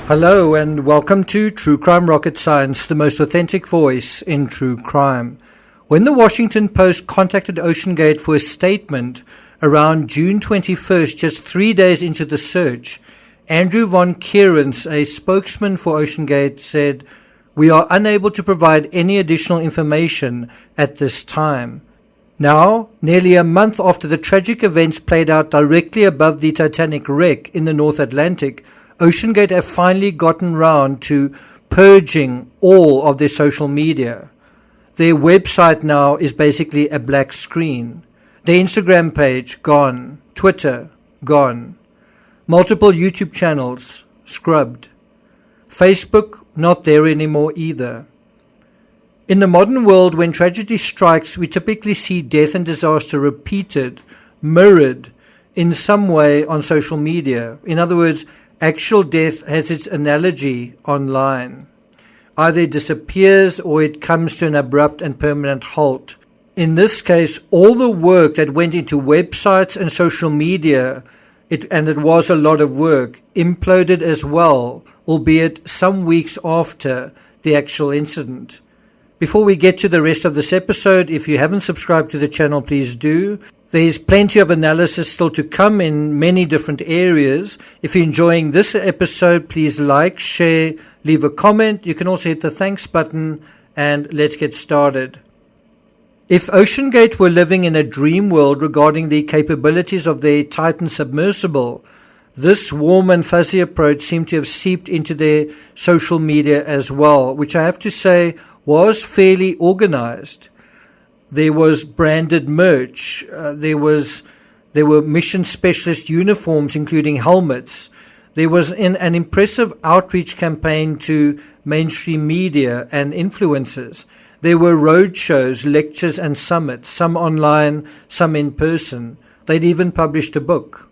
Hello and welcome to True Crime Rocket Science, the most authentic voice in true crime. When the Washington Post contacted OceanGate for a statement around June 21st, just 3 days into the search, Andrew von Kierens, a spokesman for OceanGate, said, "We are unable to provide any additional information at this time." Now, nearly a month after the tragic events played out directly above the Titanic wreck in the North Atlantic, OceanGate have finally gotten round to purging all of their social media. Their website now is basically a black screen. Their Instagram page, gone. Twitter, gone. Multiple YouTube channels, scrubbed. Facebook, not there anymore either. In the modern world, when tragedy strikes, we typically see death and disaster repeated, mirrored in some way on social media. In other words, actual death has its analogy online. Either it disappears or it comes to an abrupt and permanent halt. In this case, all the work that went into websites and social media, and it was a lot of work, imploded as well, albeit some weeks after the actual incident. Before we get to the rest of this episode, if you haven't subscribed to the channel, please do. There's plenty of analysis still to come in many different areas. If you're enjoying this episode, please like, share, leave a comment. You can also hit the thanks button, and let's get started. If OceanGate were living in a dream world regarding the capabilities of their Titan submersible, this warm and fuzzy approach seemed to have seeped into their social media as well, which I have to say was fairly organized. There was branded merch. There were mission specialist uniforms, including helmets. There was an impressive outreach campaign to mainstream media and influencers. There were road shows, lectures, and summits, some online, some in person. They'd even published a book.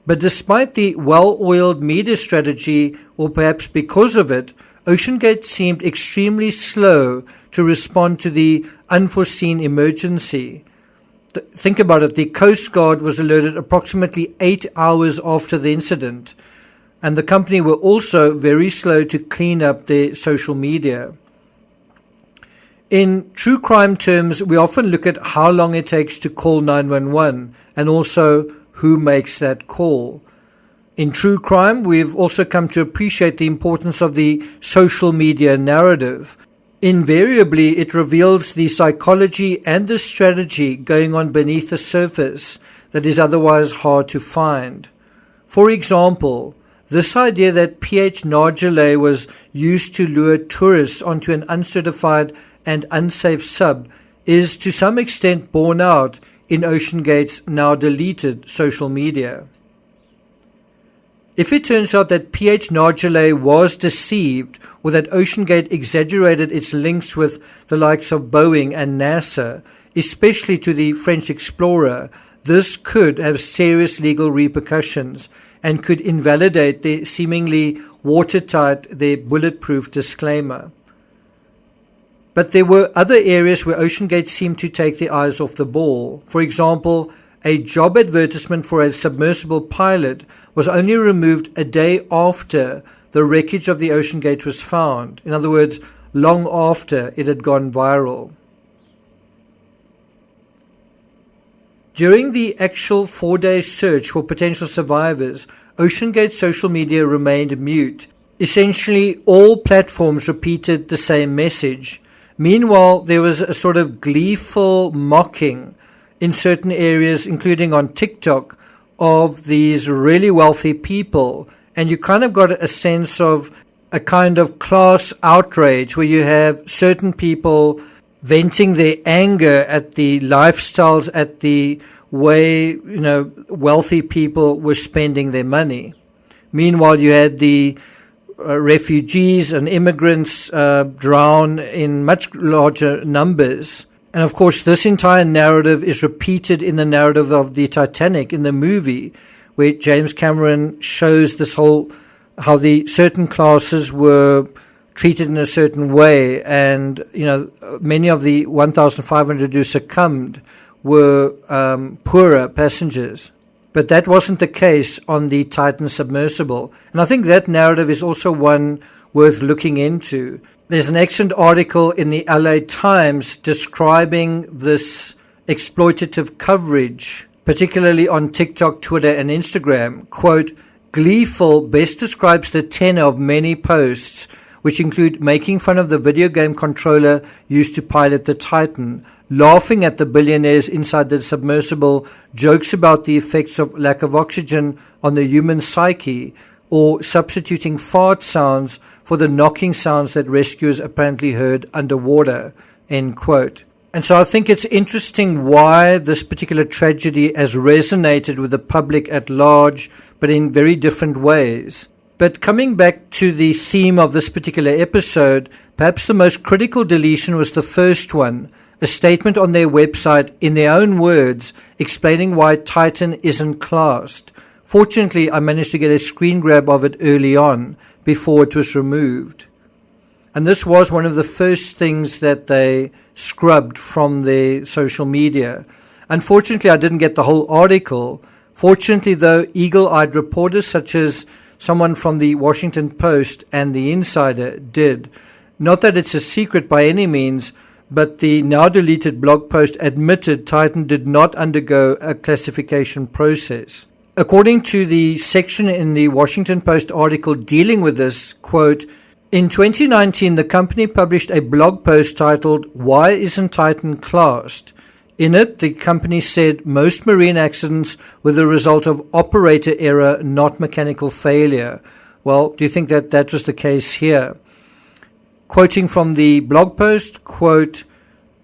But despite the well-oiled media strategy, or perhaps because of it, OceanGate seemed extremely slow to respond to the unforeseen emergency. Think about it. The Coast Guard was alerted approximately 8 hours after the incident, and the company were also very slow to clean up their social media. In true crime terms, we often look at how long it takes to call 911 and also who makes that call. In true crime, we've also come to appreciate the importance of the social media narrative. Invariably, it reveals the psychology and the strategy going on beneath the surface that is otherwise hard to find. For example, this idea that pH nargile was used to lure tourists onto an uncertified and unsafe sub is to some extent borne out in OceanGate's now deleted social media. If it turns out that pH nargile was deceived, or that OceanGate exaggerated its links with the likes of Boeing and NASA, especially to the French explorer, this could have serious legal repercussions and could invalidate their seemingly watertight, their bulletproof disclaimer. But there were other areas where OceanGate seemed to take their eyes off the ball. For example, a job advertisement for a submersible pilot was only removed a day after the wreckage of the OceanGate was found. In other words, long after it had gone viral. During the actual 4-day search for potential survivors, OceanGate social media remained mute. Essentially, all platforms repeated the same message. Meanwhile, there was a sort of gleeful mocking in certain areas, including on TikTok, of these really wealthy people. And you kind of got a sense of a kind of class outrage where you have certain people venting their anger at the lifestyles, at the way, wealthy people were spending their money. Meanwhile, you had the refugees and immigrants drown in much larger numbers. And of course, this entire narrative is repeated in the narrative of the Titanic in the movie, where James Cameron shows this whole, how the certain classes were treated in a certain way. And, many of the 1,500 who succumbed were poorer passengers. But that wasn't the case on the Titan submersible. And I think that narrative is also one worth looking into. There's an excellent article in the LA Times describing this exploitative coverage, particularly on TikTok, Twitter, and Instagram. Quote, "Gleeful best describes the tenor of many posts, which include making fun of the video game controller used to pilot the Titan, laughing at the billionaires inside the submersible, jokes about the effects of lack of oxygen on the human psyche, or substituting fart sounds for the knocking sounds that rescuers apparently heard underwater," end quote. And so I think it's interesting why this particular tragedy has resonated with the public at large, but in very different ways. But coming back to the theme of this particular episode, perhaps the most critical deletion was the first one, a statement on their website in their own words explaining why Titan isn't classed. Fortunately, I managed to get a screen grab of it early on before it was removed. And this was one of the first things that they scrubbed from their social media. Unfortunately, I didn't get the whole article. Fortunately, though, eagle-eyed reporters such as someone from the Washington Post and the Insider did. Not that it's a secret by any means, but the now deleted blog post admitted Titan did not undergo a classification process. According to the section in the Washington Post article dealing with this, quote, "In 2019, the company published a blog post titled, 'Why Isn't Titan Classed?' In it, the company said most marine accidents were the result of operator error, not mechanical failure." Well, do you think that that was the case here? Quoting from the blog post, quote,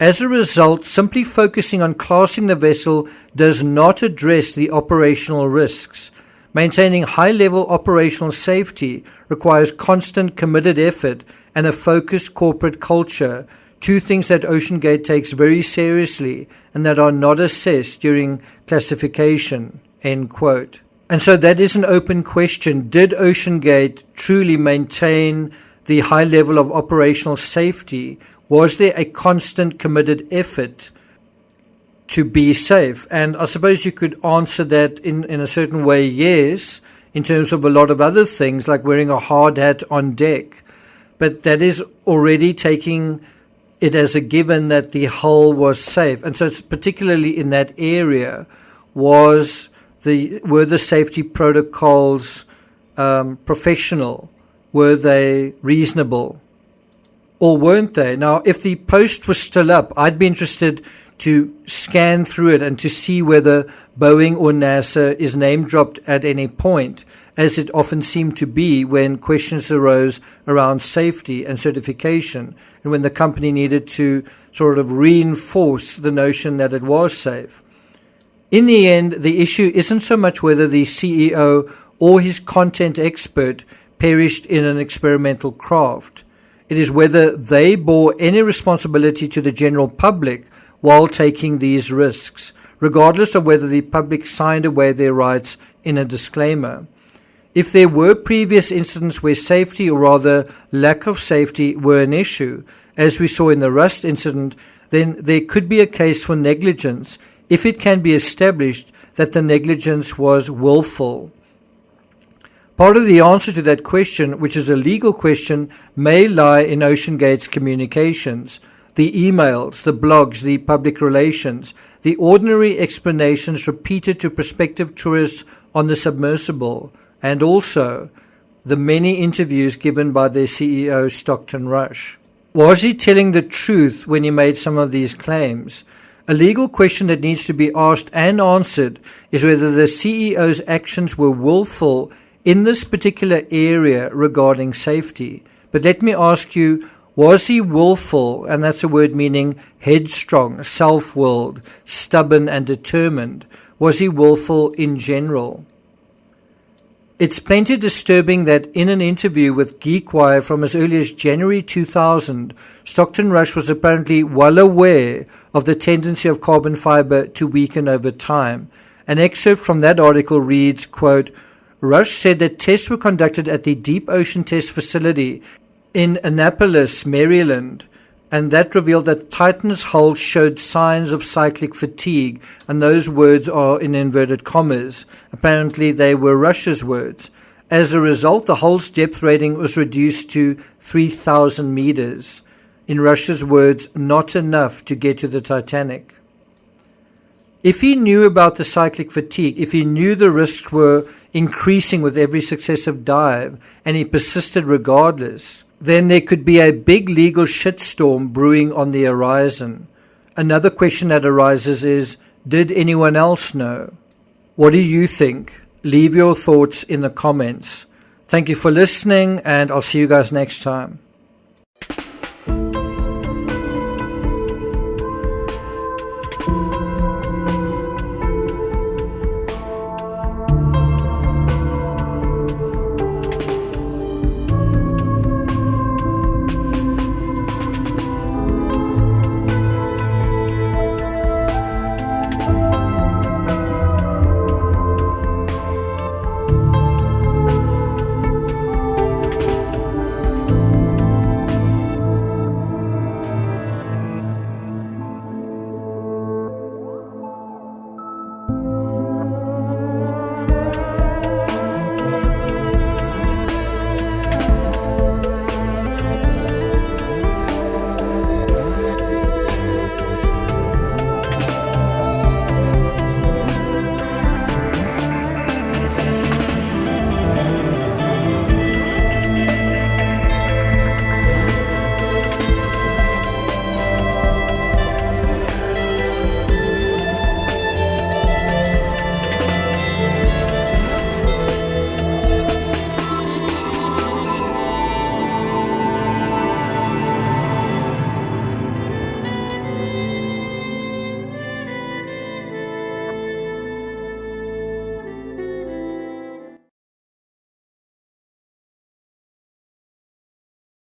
"As a result, simply focusing on classing the vessel does not address the operational risks. Maintaining high-level operational safety requires constant committed effort and a focused corporate culture, two things that OceanGate takes very seriously and that are not assessed during classification," end quote. And so that is an open question. Did OceanGate truly maintain the high level of operational safety? Was there a constant committed effort to be safe? And I suppose you could answer that in a certain way, yes, in terms of a lot of other things like wearing a hard hat on deck. But that is already taking it as a given that the hull was safe. And so it's particularly in that area, were the safety protocols professional? Were they reasonable? Or weren't they? Now, if the post was still up, I'd be interested to scan through it and to see whether Boeing or NASA is name dropped at any point, as it often seemed to be when questions arose around safety and certification, and when the company needed to sort of reinforce the notion that it was safe. In the end, the issue isn't so much whether the CEO or his content expert perished in an experimental craft. It is whether they bore any responsibility to the general public while taking these risks, regardless of whether the public signed away their rights in a disclaimer. If there were previous incidents where safety, or rather lack of safety, were an issue, as we saw in the Rust incident, then there could be a case for negligence if it can be established that the negligence was willful. Part of the answer to that question, which is a legal question, may lie in OceanGate's communications, the emails, the blogs, the public relations, the ordinary explanations repeated to prospective tourists on the submersible, and also the many interviews given by their CEO, Stockton Rush. Was he telling the truth when he made some of these claims? A legal question that needs to be asked and answered is whether the CEO's actions were willful in this particular area regarding safety. But let me ask you, was he willful, and that's a word meaning headstrong, self-willed, stubborn and determined? Was he willful in general? It's plenty disturbing that in an interview with GeekWire from as early as January 2000, Stockton Rush was apparently well aware of the tendency of carbon fiber to weaken over time. An excerpt from that article reads, quote, "Rush said that tests were conducted at the Deep Ocean Test Facility in Annapolis, Maryland, and that revealed that Titan's hull showed signs of cyclic fatigue, and those words are in inverted commas. Apparently they were Russia's words. As a result, the hull's depth rating was reduced to 3,000 meters. In Russia's words, not enough to get to the Titanic. If he knew about the cyclic fatigue, if he knew the risks were increasing with every successive dive, and he persisted regardless, then there could be a big legal shitstorm brewing on the horizon. Another question that arises is, did anyone else know? What do you think? Leave your thoughts in the comments. Thank you for listening, and I'll see you guys next time.